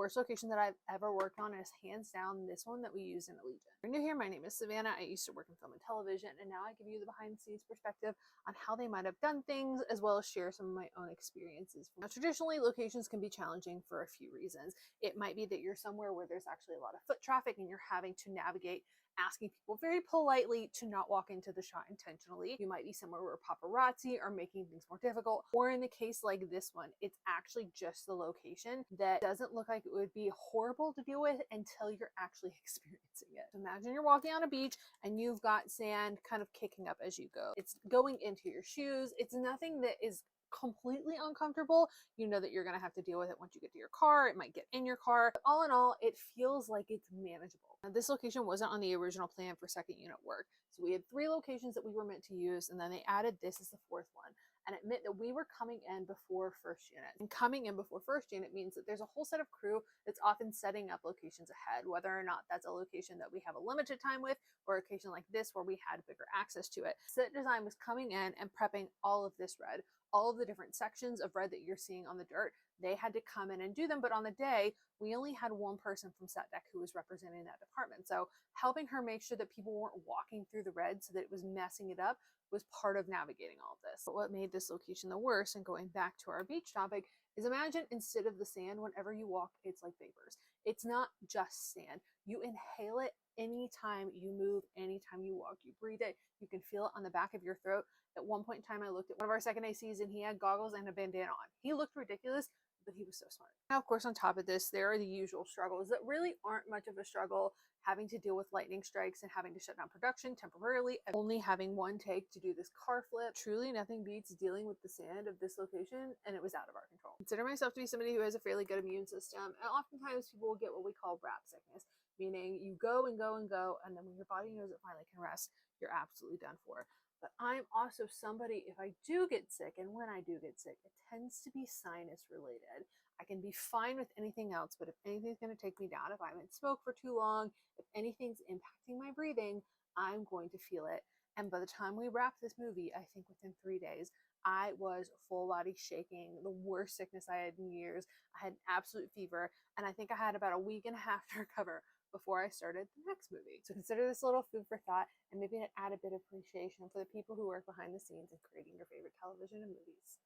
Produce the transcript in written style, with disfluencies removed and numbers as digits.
worst location that I've ever worked on is hands down this one that we used in Allegiant. If you're new here, my name is Savannah. I used to work in film and television, and now I give you the behind the scenes perspective on how they might have done things, as well as share some of my own experiences. Now, traditionally, locations can be challenging for a few reasons. It might be that you're somewhere where there's actually a lot of foot traffic and you're having to navigate asking people very politely to not walk into the shot intentionally. You might be somewhere where paparazzi are making things more difficult. Or in the case like this one, it's actually just the location that doesn't look like it would be horrible to deal with until you're actually experiencing it. Imagine you're walking on a beach and you've got sand kind of kicking up as you go. It's going into your shoes. It's nothing that is completely uncomfortable. You know that you're going to have to deal with it once you get to your car. It might get in your car. But all in all, it feels like it's manageable. Now, this location wasn't on the original plan for second unit work. So we had 3 locations that we were meant to use, and then they added this as the 4th one. And it meant that we were coming in before first unit. And coming in before first unit means that there's a whole set of crew that's often setting up locations ahead, whether or not that's a location that we have a limited time with, or a location like this where we had bigger access to it. Set design was coming in and prepping all of this red. All of the different sections of red that you're seeing on the dirt, they had to come in and do them. But on the day, we only had one person from set deck who was representing that department. So helping her make sure that people weren't walking through the red so that it was messing it up was part of navigating all of this. But what made this location the worst, and going back to our beach topic, is imagine instead of the sand, whenever you walk, it's like vapors. It's not just sand. You inhale it anytime you move, anytime you walk, you breathe it, you can feel it on the back of your throat. At one point in time, I looked at one of our second ACs and he had goggles and a bandana on. He looked ridiculous, but he was so smart. Now, of course, on top of this, there are the usual struggles that really aren't much of a struggle, having to deal with lightning strikes and having to shut down production temporarily, only having one take to do this car flip. Truly nothing beats dealing with the sand of this location, and it was out of our control. I consider myself to be somebody who has a fairly good immune system, and oftentimes people will get what we call wrap sickness, meaning you go and go and go, and then when your body knows it finally can rest, you're absolutely done for. But I'm also somebody, if I do get sick, and when I do get sick, it tends to be sinus related. I can be fine with anything else, but if anything's going to take me down, if I'm in smoke for too long, if anything's impacting my breathing, I'm going to feel it. And by the time we wrapped this movie, I think within 3 days, I was full body shaking, the worst sickness I had in years. I had an absolute fever, and I think I had about a week and a half to recover before I started the next movie. So consider this a little food for thought, and maybe add a bit of appreciation for the people who work behind the scenes in creating your favorite television and movies.